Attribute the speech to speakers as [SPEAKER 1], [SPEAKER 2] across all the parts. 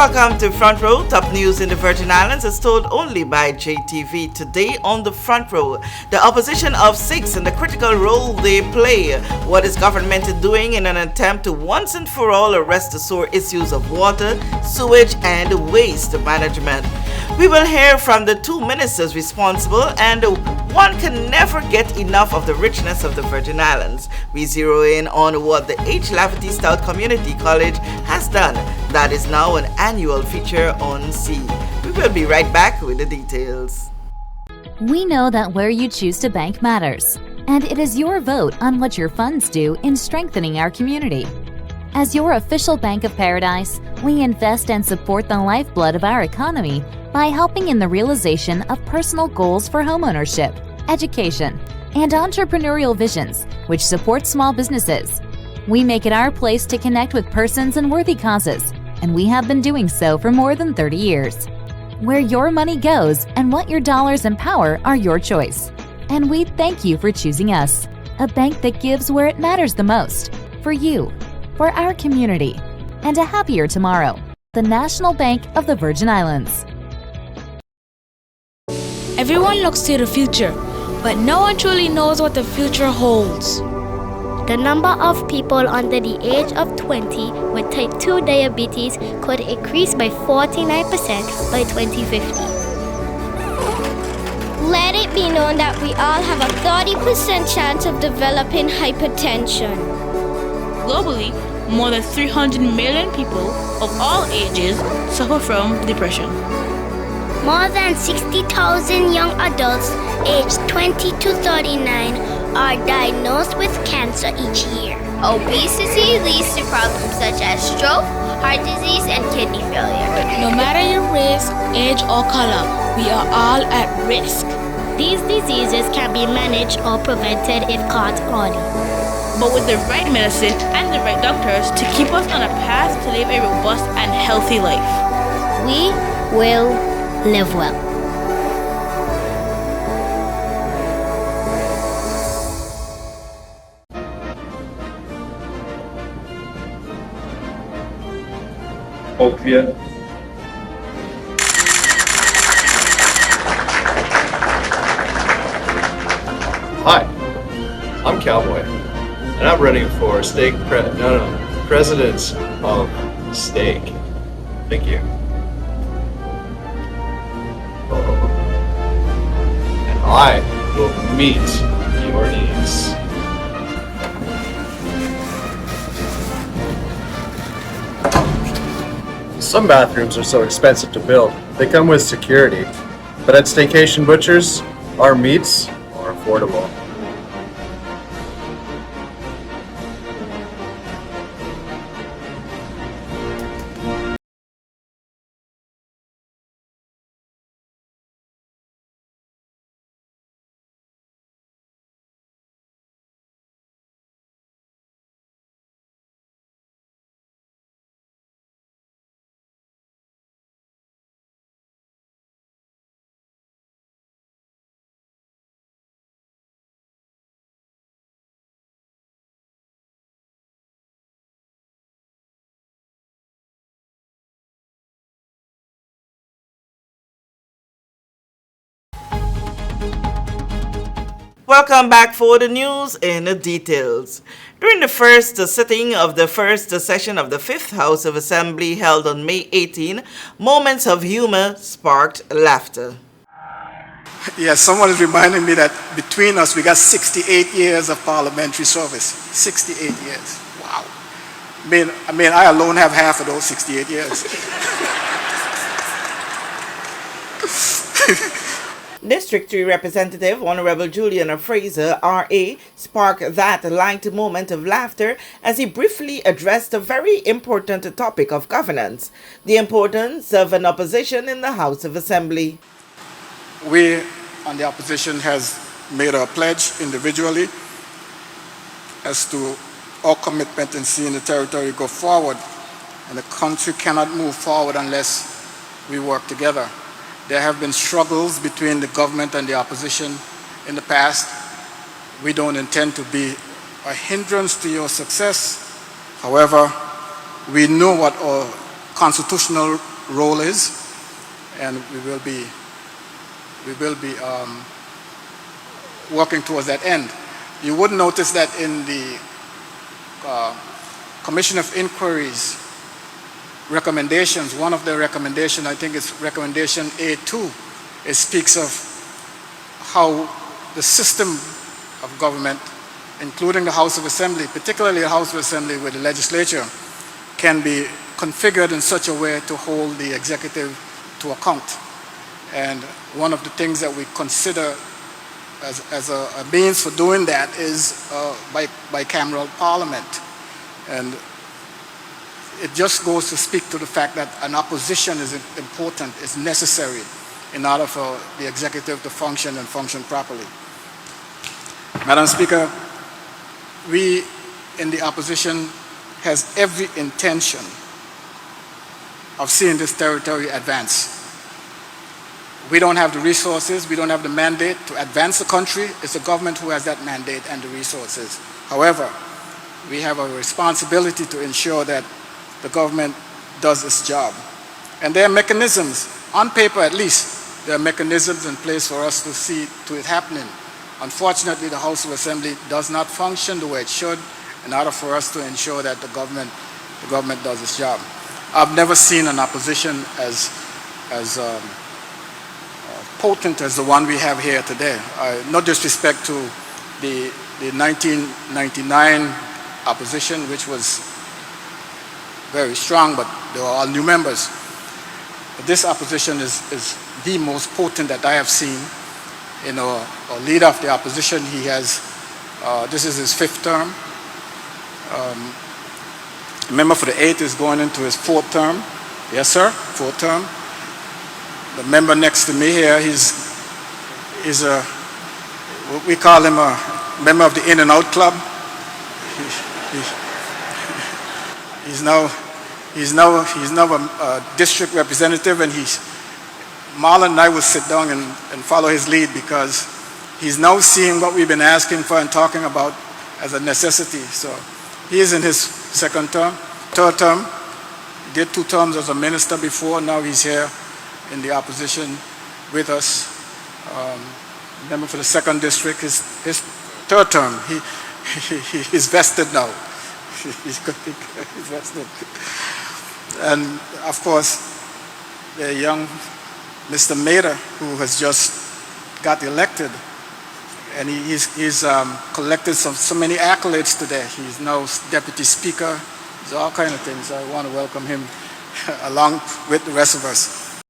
[SPEAKER 1] Welcome to Front Row. Top news in the Virgin Islands is told only by JTV. Today on the Front Row, the opposition of six and the critical role they play. What is government doing in an attempt to once and for all arrest the sore issues of water, sewage and waste management? We will hear from the two ministers responsible, and one can never get enough of the richness of the Virgin Islands. We zero in on what the H. Lafferty Stout Community College has done. That is now an annual feature on C. We will be right back with the details.
[SPEAKER 2] We know that where you choose to bank matters, and it is your vote on what your funds do in strengthening our community. As your official Bank of Paradise, we invest and support the lifeblood of our economy by helping in the realization of personal goals for homeownership, education, and entrepreneurial visions, which support small businesses. We make it our place to connect with persons and worthy causes, and we have been doing so for more than 30 years. Where your money goes and what your dollars empower are your choice. And we thank you for choosing us, a bank that gives where it matters the most, for you, for our community, and a happier tomorrow. The National Bank of the Virgin Islands.
[SPEAKER 3] Everyone looks to the future, but no one truly knows what the future holds.
[SPEAKER 4] The number of people under the age of 20 with type 2 diabetes could increase by 49% by 2050. Let it be known that we all have a 30% chance of developing hypertension.
[SPEAKER 3] Globally, more than 300 million people of all ages suffer from depression.
[SPEAKER 4] More than 60,000 young adults aged 20 to 39 are diagnosed with cancer each year.
[SPEAKER 5] Obesity leads to problems such as stroke, heart disease, and kidney failure.
[SPEAKER 3] No matter your race, age, or color, we are all at risk.
[SPEAKER 4] These diseases can be managed or prevented if caught early.
[SPEAKER 3] But with the right medicine and the right doctors to keep us on a path to live a robust and healthy life,
[SPEAKER 4] we will live well.
[SPEAKER 6] All clear. Hi, I'm Cowboy, and I'm running for president of Stake. Thank you. And I will meet your needs. Some bathrooms are so expensive to build, they come with security. But at Staycation Butchers, our meats are affordable.
[SPEAKER 1] Welcome back for the news in the details. During the first sitting of the first session of the 5th House of Assembly held on May 18, moments of humor sparked laughter.
[SPEAKER 7] Yes, someone is reminding me that between us we got 68 years of parliamentary service. 68 years. Wow. I mean, I alone have half of those 68 years.
[SPEAKER 1] District 3 Representative Honorable Julian Fraser, RA, sparked that light moment of laughter as he briefly addressed a very important topic of governance, the importance of an opposition in the House of Assembly.
[SPEAKER 7] We on the opposition has made a pledge individually as to our commitment in seeing the territory go forward, and the country cannot move forward unless we work together. There have been struggles between the government and the opposition in the past. We don't intend to be a hindrance to your success. However, we know what our constitutional role is, and we will be working towards that end. You would notice that in the Commission of Inquiry's recommendations, one of the recommendations, I think it's recommendation A2, it speaks of how the system of government, including the House of Assembly, particularly the House of Assembly with the legislature, can be configured in such a way to hold the executive to account. And one of the things that we consider as a means for doing that is bicameral parliament. And it just goes to speak to the fact that an opposition is important, is necessary in order for the executive to function and function properly. Madam Speaker, we in the opposition has every intention of seeing this territory advance. We don't have the resources, we don't have the mandate to advance the country. It's the government who has that mandate and the resources. However, we have a responsibility to ensure that the government does its job. And there are mechanisms, on paper at least, there are mechanisms in place for us to see to it happening. Unfortunately, the House of Assembly does not function the way it should in order for us to ensure that the government does its job. I've never seen an opposition as potent as the one we have here today. No disrespect to the 1999 opposition, which was very strong, but they were all new members. But this opposition is the most potent that I have seen. You know, a leader of the opposition, he has, this is his 5th term. A member for the 8th is going into his 4th term. Yes, sir, 4th term. The member next to me here, he's we call him a member of the In and Out Club. He's now a district representative, and Marlon and I will sit down and follow his lead because he's now seeing what we've been asking for and talking about as a necessity. So he is in his 2nd term, 3rd term. He did 2 terms as a minister before. Now he's here in the opposition with us. Member for the 2nd district, his 3rd term. He's vested now. He's vested. And of course, the young Mr. Mader, who has just got elected, and he's collected so many accolades today. He's now Deputy Speaker. There's all kinds of things. I want to welcome him along with the rest of us.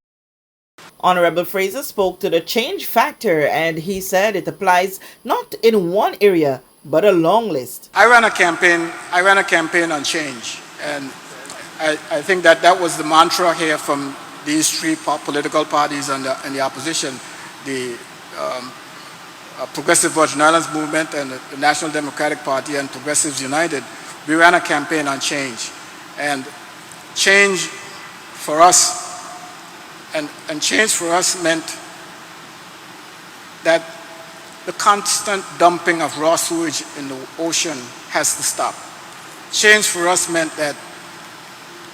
[SPEAKER 1] Honorable Fraser spoke to the change factor, and he said it applies not in one area, but a long list.
[SPEAKER 7] I ran a campaign on change, and I think that was the mantra here from these 3 political parties and the opposition, the Progressive Virgin Islands Movement and the National Democratic Party and Progressives United. We ran a campaign on change, and change for us and change for us meant that the constant dumping of raw sewage in the ocean has to stop. Change for us meant that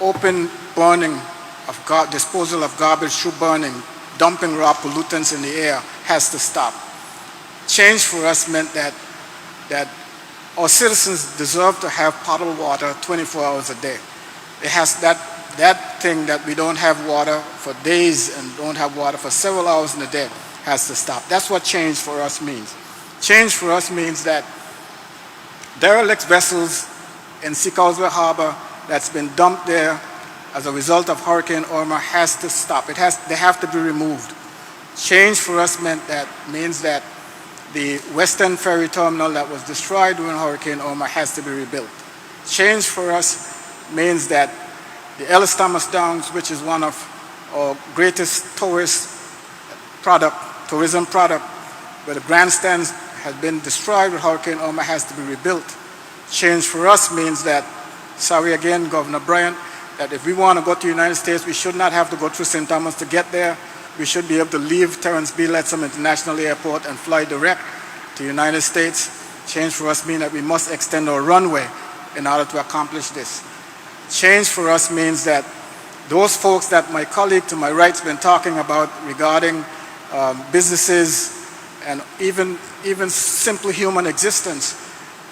[SPEAKER 7] open burning of disposal of garbage through burning, dumping raw pollutants in the air has to stop. Change for us meant that our citizens deserve to have potable water 24 hours a day. It has that thing that we don't have water for days and don't have water for several hours in a day has to stop. That's what change for us means. Change for us means that derelict vessels in Seacoasway Harbor that's been dumped there as a result of Hurricane Irma has to stop. They have to be removed. Change for us means that the Western Ferry Terminal that was destroyed during Hurricane Irma has to be rebuilt. Change for us means that the Ellis Thomas Downs, which is one of our greatest tourism product, where the grandstands had been destroyed with Hurricane Irma, has to be rebuilt. Change for us means that, sorry again, Governor Bryant, that if we want to go to the United States, we should not have to go through St. Thomas to get there. We should be able to leave Terrence B. Lettsome International Airport and fly direct to the United States. Change for us means that we must extend our runway in order to accomplish this. Change for us means that those folks that my colleague to my right's been talking about regarding businesses and even simple human existence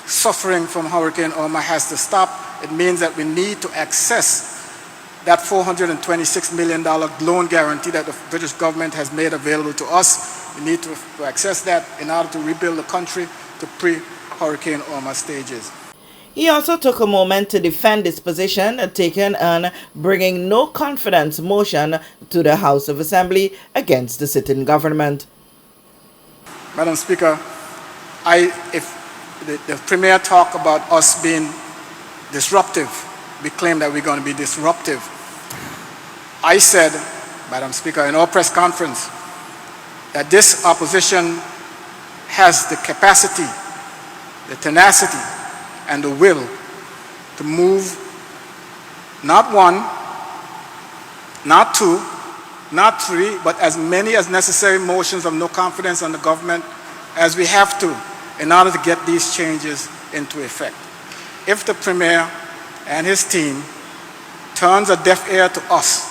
[SPEAKER 7] suffering from Hurricane Irma has to stop. It means that we need to access that $426 million loan guarantee that the British government has made available to us. We need to access that in order to rebuild the country to pre-Hurricane Irma stages.
[SPEAKER 1] He also took a moment to defend his position taken on bringing no confidence motion to the House of Assembly against the sitting government.
[SPEAKER 7] Madam Speaker, if the Premier talked about us being disruptive, we claim that we're going to be disruptive. I said, Madam Speaker, in our press conference, that this opposition has the capacity, the tenacity, and the will to move not one, not two, not three, but as many as necessary motions of no confidence on the government as we have to in order to get these changes into effect. If the Premier and his team turns a deaf ear to us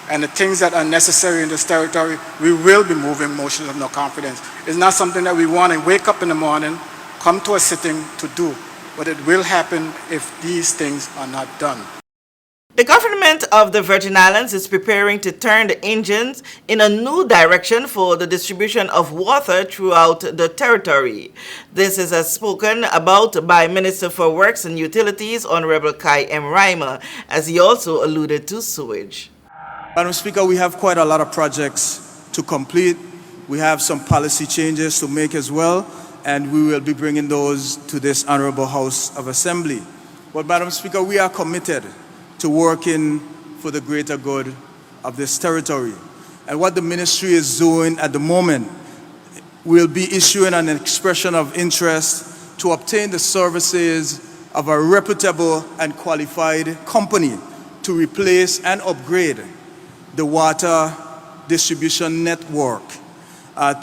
[SPEAKER 7] and the things that are necessary in this territory, we will be moving motions of no confidence. It's not something that we want to wake up in the morning, come to a sitting to do, but it will happen if these things are not done.
[SPEAKER 1] The government of the Virgin Islands is preparing to turn the engines in a new direction for the distribution of water throughout the territory. This is as spoken about by Minister for Works and Utilities, Honorable Kai M. Reimer, as he also alluded to sewage.
[SPEAKER 8] Madam Speaker, we have quite a lot of projects to complete. We have some policy changes to make as well, and we will be bringing those to this Honorable House of Assembly. But Madam Speaker, we are committed to working for the greater good of this territory. And what the ministry is doing at the moment, we'll be issuing an expression of interest to obtain the services of a reputable and qualified company to replace and upgrade the water distribution network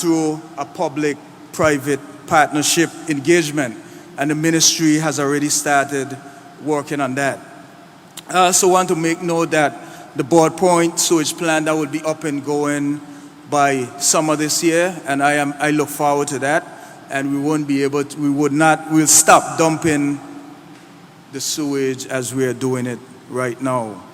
[SPEAKER 8] through a public-private partnership engagement. And the ministry has already started working on that. I also want to make note that the Board Point sewage plant that will be up and going by summer this year, and I look forward to that. And we'll stop dumping the sewage as we are doing it right now.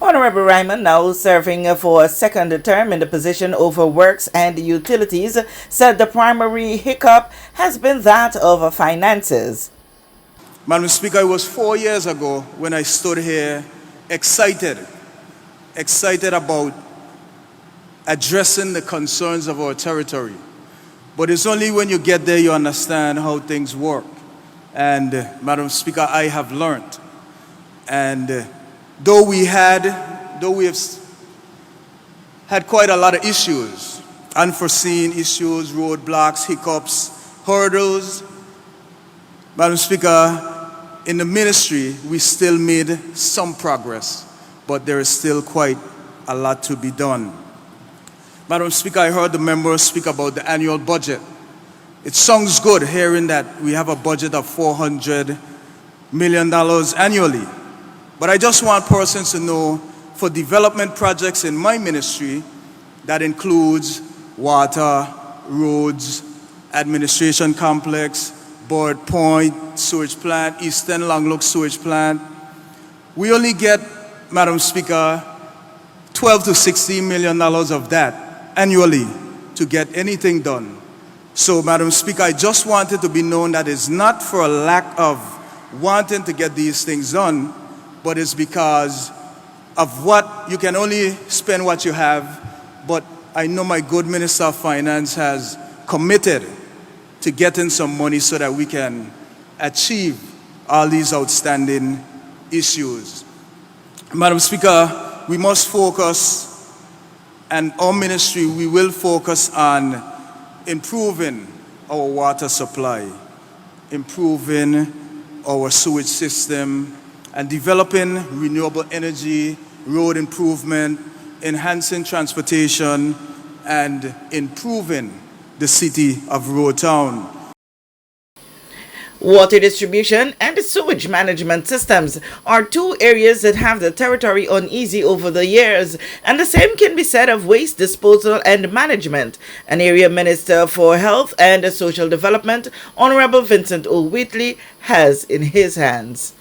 [SPEAKER 1] Honorable Ryman, now serving for a second term in the position over Works and Utilities, said the primary hiccup has been that of finances.
[SPEAKER 8] Madam Speaker, it was 4 years ago when I stood here excited about addressing the concerns of our territory. But it's only when you get there you understand how things work. And Madam Speaker, I have learned. And though we have had quite a lot of issues, unforeseen issues, roadblocks, hiccups, hurdles, Madam Speaker, in the ministry, we still made some progress, but there is still quite a lot to be done. Madam Speaker, I heard the members speak about the annual budget. It sounds good hearing that we have a budget of $400 million annually. But I just want persons to know, for development projects in my ministry, that includes water, roads, administration complex, Board Point sewage plant, Eastern Longlook sewage plant. We only get, Madam Speaker, $12 to $16 million of that annually to get anything done. So, Madam Speaker, I just wanted to be known that it's not for a lack of wanting to get these things done, but it's because of what you can only spend what you have. But I know my good Minister of Finance has committed to getting some money so that we can achieve all these outstanding issues. Madam Speaker, we must focus, and our ministry, we will focus on improving our water supply, improving our sewage system, and developing renewable energy, road improvement, enhancing transportation, and improving the city of Road Town.
[SPEAKER 1] Water distribution and the sewage management systems are two areas that have the territory uneasy over the years, and the same can be said of waste disposal and management. An area minister for health and social development, Honorable Vincent O. Wheatley, has in his hands.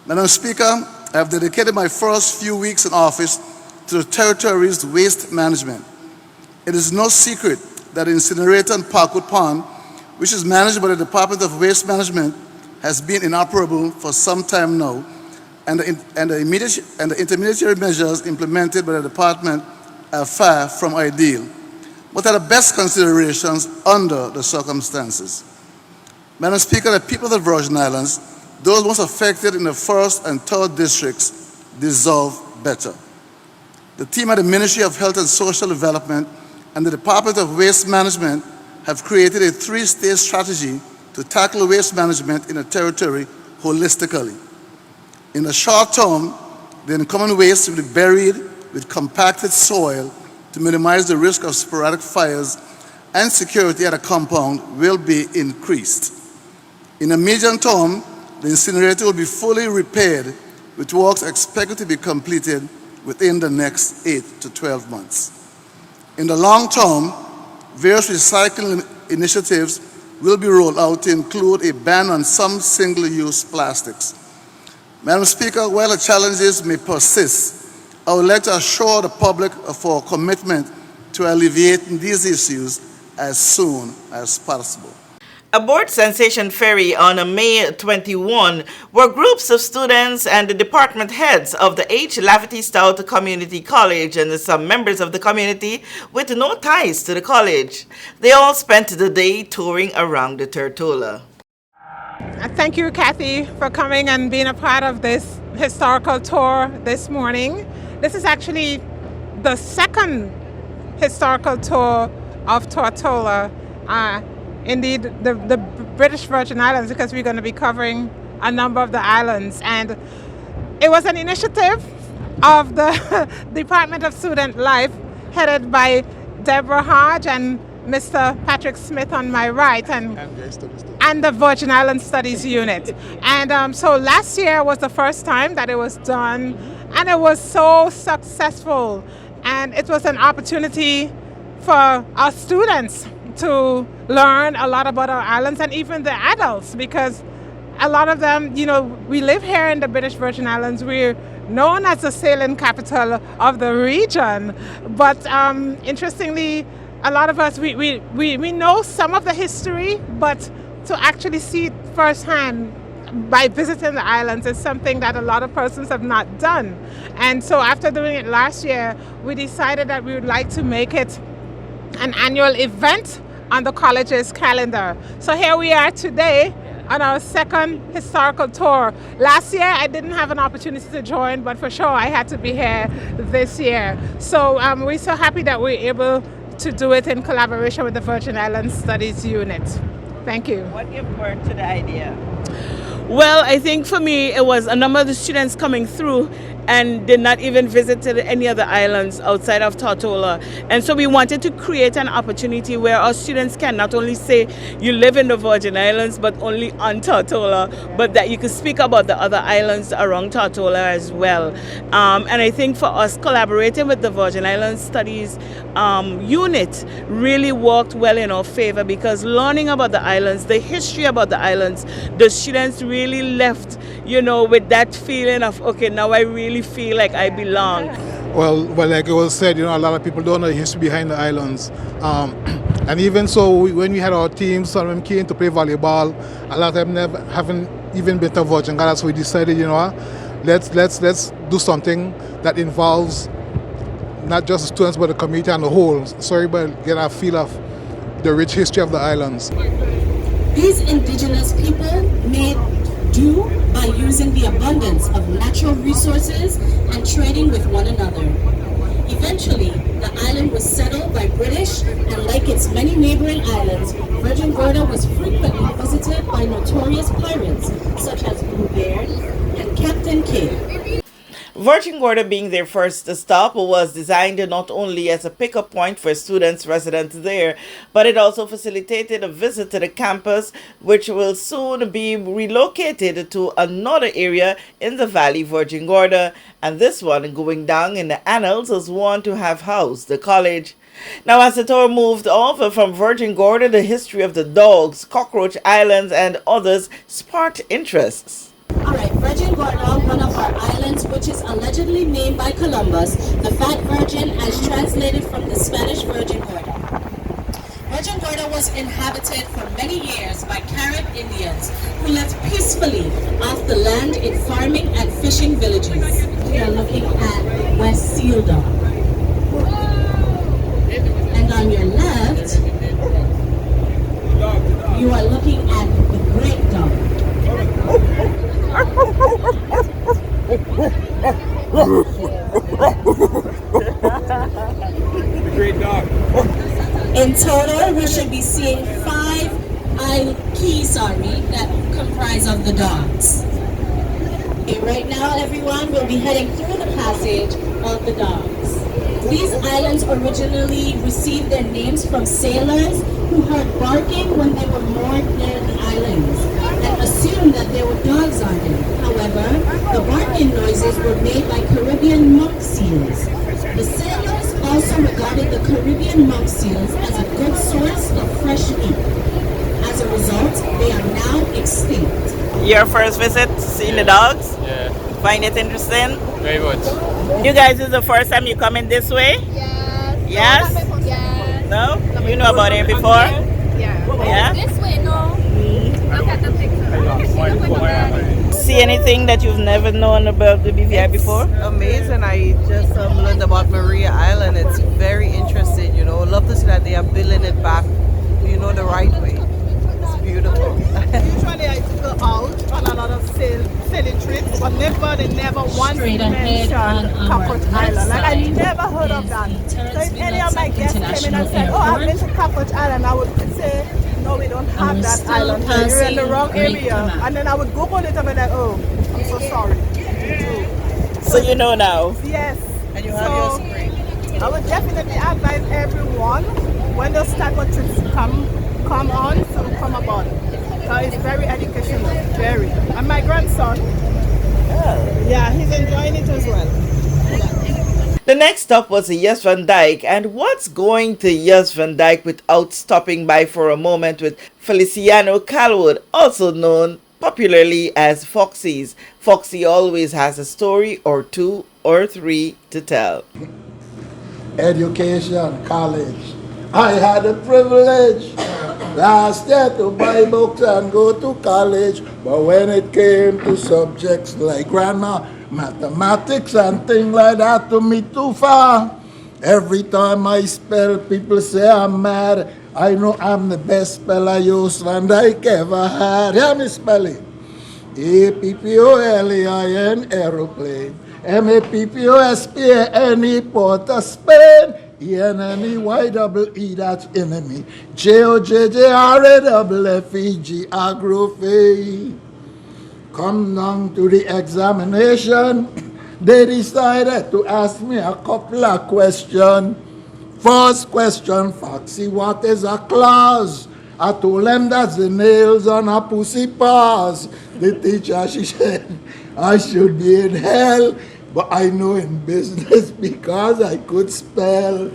[SPEAKER 9] Madam Speaker, I have dedicated my first few weeks in office to the territory's waste management. It is no secret that the incinerator in Parkwood Pond, which is managed by the Department of Waste Management, has been inoperable for some time now, and the intermediary measures implemented by the department are far from ideal. What are the best considerations under the circumstances? Madam Speaker, the people of the Virgin Islands, those most affected in the 1st and 3rd districts, deserve better. The team at the Ministry of Health and Social Development and the Department of Waste Management have created a 3-stage strategy to tackle waste management in the territory holistically. In the short term, the incoming waste will be buried with compacted soil to minimize the risk of sporadic fires, and security at a compound will be increased. In the medium term, the incinerator will be fully repaired, with works expected to be completed within the next 8 to 12 months. In the long term, various recycling initiatives will be rolled out to include a ban on some single-use plastics. Madam Speaker, while the challenges may persist, I would like to assure the public of our commitment to alleviating these issues as soon as possible.
[SPEAKER 1] Aboard Sensation Ferry on May 21 were groups of students and the department heads of the H. Lafferty Stout Community College and some members of the community with no ties to the college. They all spent the day touring around the Tortola.
[SPEAKER 10] Thank you, Kathy, for coming and being a part of this historical tour this morning. This is actually the second historical tour of Tortola. Indeed, the British Virgin Islands, because we're going to be covering a number of the islands. And it was an initiative of the Department of Student Life, headed by Deborah Hodge and Mr. Patrick Smith on my right, and the Virgin Islands Studies Unit. And so last year was the first time that it was done, and it was so successful. And it was an opportunity for our students to learn a lot about our islands, and even the adults, because a lot of them, you know, we live here in the British Virgin Islands. We're known as the sailing capital of the region, but interestingly, a lot of us, we know some of the history, but to actually see it firsthand by visiting the islands is something that a lot of persons have not done. And so after doing it last year, we decided that we would like to make it an annual event on the college's calendar. So here we are today on our second historical tour. Last year I didn't have an opportunity to join, but for sure I had to be here this year. So we're so happy that we're able to do it in collaboration with the Virgin Islands Studies Unit. Thank you.
[SPEAKER 1] What gave birth to the idea?
[SPEAKER 11] Well, I think for me it was a number of the students coming through and did not even visit any other islands outside of Tortola. And so we wanted to create an opportunity where our students can not only say you live in the Virgin Islands, but only on Tortola, but that you could speak about the other islands around Tortola as well. And I think for us, collaborating with the Virgin Islands Studies Unit really worked well in our favor, because learning about the islands, the history about the islands, the students really left, you know, with that feeling of, okay, now I really feel like I belong.
[SPEAKER 12] Well, like it was said, you know, a lot of people don't know the history behind the islands. And even so, when we had our teams, some of them came to play volleyball. A lot of them haven't even been to Virgin Islands, so we decided, you know, let's do something that involves not just the students but the community and the whole. So everybody get a feel of the rich history of the islands.
[SPEAKER 13] These indigenous people made do by using the abundance of natural resources and trading with one another. Eventually, the island was settled by British, and like its many neighboring islands, Virgin Gorda was frequently visited by notorious pirates such as Blue Beard and Captain Kidd.
[SPEAKER 1] Virgin Gorda, being their first stop, was designed not only as a pickup point for students resident there, but it also facilitated a visit to the campus, which will soon be relocated to another area in the Valley, Virgin Gorda, and this one going down in the annals as one to have housed the college. Now, as the tour moved over from Virgin Gorda, the history of the dogs, Cockroach Islands, and others sparked interests.
[SPEAKER 13] Alright, Virgin Gorda, one of our islands which is allegedly named by Columbus, the Fat Virgin, as translated from the Spanish Virgin Gorda. Virgin Gorda was inhabited for many years by Carib Indians who lived peacefully off the land in farming and fishing villages. We are looking at West Seal Dog. And on your left, you are looking at the Great Dog.
[SPEAKER 14] The Great Dog.
[SPEAKER 13] In total, we should be seeing 5 keys that comprise of the dogs. Okay, right now, everyone, we'll be heading through the passage of the dogs. These islands originally received their names from sailors who heard barking when they were moored near the islands and assumed that there were dogs on them. However, the barking noises were made by Caribbean monk seals. The sailors also regarded the Caribbean monk seals as a good source of fresh meat. As a result, they are now extinct.
[SPEAKER 1] Your first visit, seeing the dogs?
[SPEAKER 14] Yeah.
[SPEAKER 1] Find it interesting?
[SPEAKER 14] Very much.
[SPEAKER 1] You guys, this is the first time you coming this way?
[SPEAKER 5] Yes.
[SPEAKER 1] Yes?
[SPEAKER 5] Yes.
[SPEAKER 1] No? You know about it before?
[SPEAKER 5] Yeah.
[SPEAKER 1] Yeah?
[SPEAKER 5] This way, no. Look at the picture.
[SPEAKER 1] See anything that you've never known about the BVI before?
[SPEAKER 15] Amazing. I just learned about Maria Island. It's very interesting, you know. Love to see that they are building it back, you know, the right way. It's beautiful.
[SPEAKER 16] Usually I go out on a lot of sailing trips, but never once mentioned Cockroach Island. Like I never heard of that. So if any of my guests came in and said, "Oh, I've been to Cockroach Island," I would say, "No, we don't have that island. So you're in the wrong area." And then I would Google it and be like, "Oh, I'm so sorry."
[SPEAKER 1] So you know now.
[SPEAKER 16] Yes.
[SPEAKER 15] And you have your screen.
[SPEAKER 16] I would definitely advise everyone when those type of trips come on, so come aboard. So it's very educational, very. And my grandson, yeah, he's enjoying it as well.
[SPEAKER 1] The next stop was Yes Van Dyke, and what's going to Yes Van Dyke without stopping by for a moment with Feliciano Calwood, also known popularly as Foxy's. Foxy always has a story or 2 or 3 to tell.
[SPEAKER 17] Education, college. I had the privilege last year to buy books and go to college, but when it came to subjects like grammar, mathematics and things like that, to me too far. Every time I spell, people say I'm mad. I know I'm the best speller Jos Van Dyke ever had. Hear me spell it. A-P-P-O-L-E-I-N, aeroplane. M-A-P-P-O-S-P-A-N-E, Port of Spain. E-N-N-E-Y-E-E, that's enemy. J-O-J-J-R-A-F-F-E-G, agrofay. Come down to the examination. They decided to ask me a couple of questions. First question, Foxy, what is a clause? I told them that's the nails on a pussy paws. The teacher, she said, I should be in hell, but I know in business because I could spell.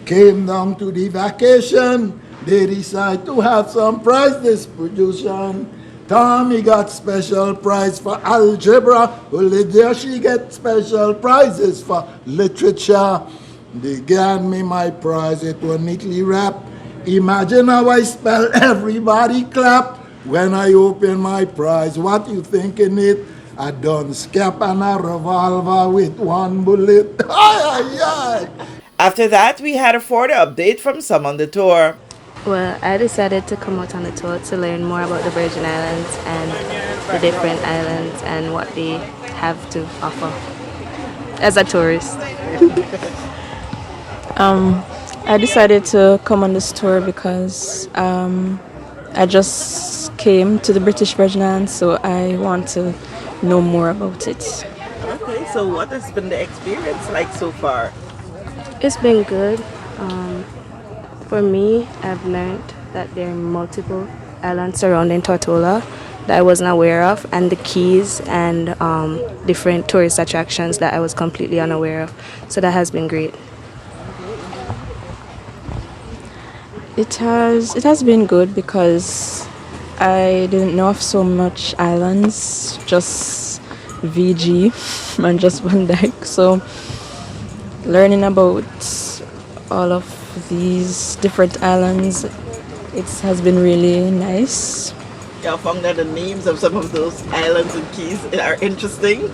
[SPEAKER 17] Came down to the vacation. They decided to have some prize distribution. Tommy got special prize for algebra. Well, Lydia, she get special prizes for literature. They gave me my prize. It was neatly wrapped. Imagine how I spell everybody clap when I open my prize. What you think in it? I done scap and a revolver with one bullet.
[SPEAKER 1] After that, we had a further update from some on the tour.
[SPEAKER 18] Well, I decided to come out on the tour to learn more about the Virgin Islands and the different islands and what they have to offer as a tourist.
[SPEAKER 19] I decided to come on this tour because I just came to the British Virgin Islands, so I want to know more about it.
[SPEAKER 16] Okay,
[SPEAKER 1] So what has been the experience like so far?
[SPEAKER 18] It's been good. For me, I've learned that there are multiple islands surrounding Tortola that I wasn't aware of, and the keys and different tourist attractions that I was completely unaware of. So that has been great.
[SPEAKER 19] It has been good because I didn't know of so much islands, just VG and just Van Dyke. So learning about all of these different islands, it has been really nice.
[SPEAKER 1] Yeah, I found that the names of some of those islands and keys are interesting.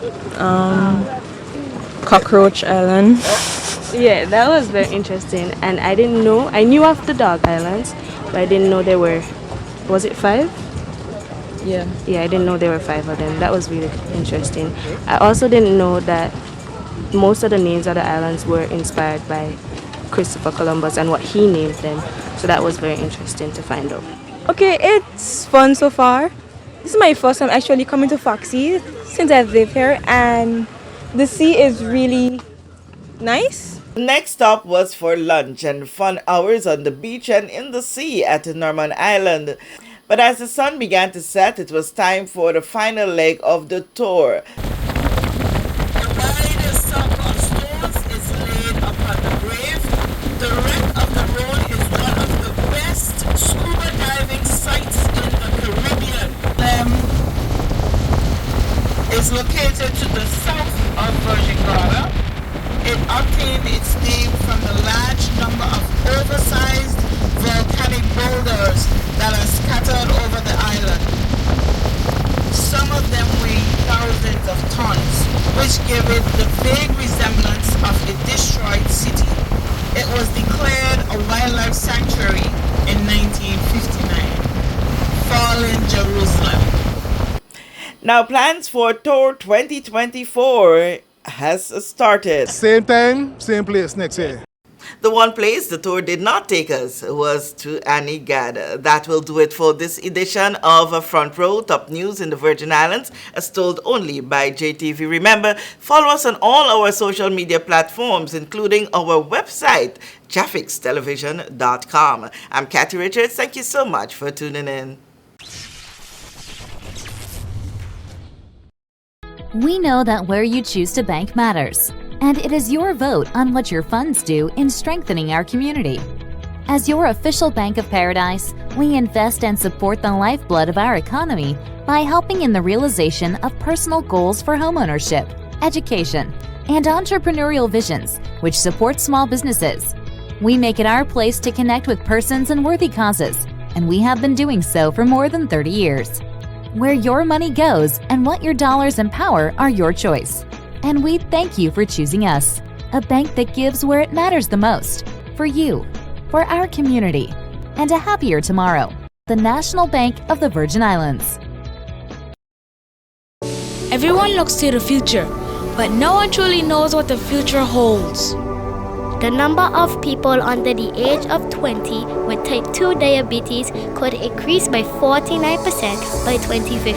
[SPEAKER 19] Cockroach Island.
[SPEAKER 18] Yeah, that was very interesting. And I didn't know, I knew of the dog islands, but I didn't know there were, was it 5?
[SPEAKER 19] Yeah.
[SPEAKER 18] Yeah, I didn't know there were 5 of them. That was really interesting. I also didn't know that most of the names of the islands were inspired by Christopher Columbus and what he named them. So that was very interesting to find out.
[SPEAKER 14] Okay, it's fun so far. This is my first time actually coming to Foxy since I've lived here, and the sea is really nice.
[SPEAKER 1] Next stop was for lunch and fun hours on the beach and in the sea at Norman Island. But as the sun began to set, it was time for the final leg of the tour. The wide circle of stones is laid upon the grave. The wreck of the road is one of the best scuba diving sites in the Caribbean. Is located to the south of Virgin Gorda. It obtained its name from the large number of oversized volcanic boulders that are scattered over the island. Some of them weigh thousands of tons, which give it the vague resemblance of a destroyed city. It was declared a wildlife sanctuary in 1959. Fallen Jerusalem. Now plans for Tour 2024 has started.
[SPEAKER 12] Same time, same place next year.
[SPEAKER 1] The one place the tour did not take us was to Antigua. That will do it for this edition of Front Row, top news in the Virgin Islands, as told only by JTV. Remember, follow us on all our social media platforms, including our website, JahphixTelevision.com. I'm Kathy Richards. Thank you so much for tuning in.
[SPEAKER 2] We know that where you choose to bank matters, and it is your vote on what your funds do in strengthening our community. As your official Bank of Paradise, we invest and support the lifeblood of our economy by helping in the realization of personal goals for homeownership, education, and entrepreneurial visions, which support small businesses. We make it our place to connect with persons and worthy causes, and we have been doing so for more than 30 years. Where your money goes and what your dollars empower are your choice. And we thank you for choosing us, a bank that gives where it matters the most, for you, for our community, and a happier tomorrow. The National Bank of the Virgin Islands.
[SPEAKER 3] Everyone looks to the future, but no one truly knows what the future holds.
[SPEAKER 4] The number of people under the age of 20 with type 2 diabetes could increase by 49% by 2050.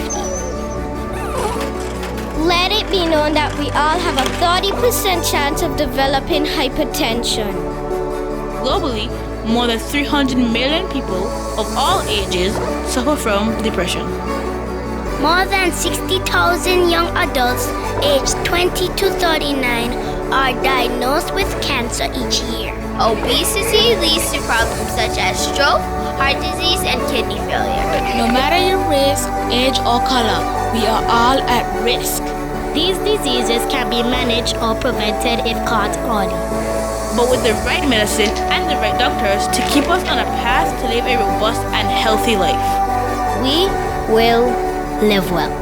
[SPEAKER 4] Let it be known that we all have a 30% chance of developing hypertension.
[SPEAKER 3] Globally, more than 300 million people of all ages suffer from depression.
[SPEAKER 4] More than 60,000 young adults aged 20 to 39 are diagnosed with cancer each year.
[SPEAKER 5] Obesity leads to problems such as stroke, heart disease, and kidney failure.
[SPEAKER 3] No matter your race, age, or color, we are all at risk.
[SPEAKER 4] These diseases can be managed or prevented if caught early.
[SPEAKER 3] But with the right medicine and the right doctors to keep us on a path to live a robust and healthy life,
[SPEAKER 4] we will live well.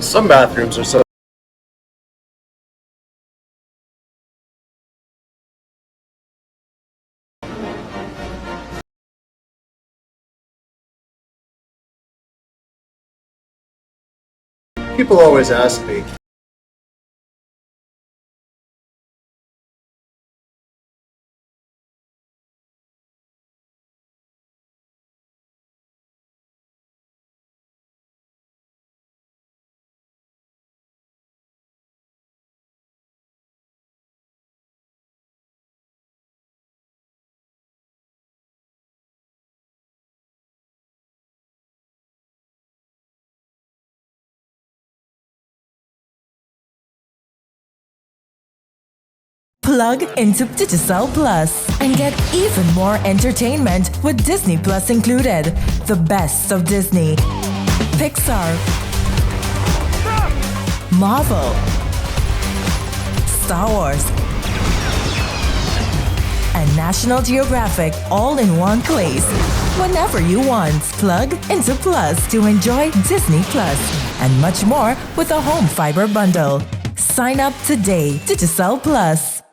[SPEAKER 6] Some bathrooms are so people always ask me,
[SPEAKER 20] Plug into Digicel Plus and get even more entertainment with Disney Plus included. The best of Disney, Pixar, Marvel, Star Wars, and National Geographic all in one place. Whenever you want, plug into Plus to enjoy Disney Plus and much more with a home fiber bundle. Sign up today. Digicel Plus.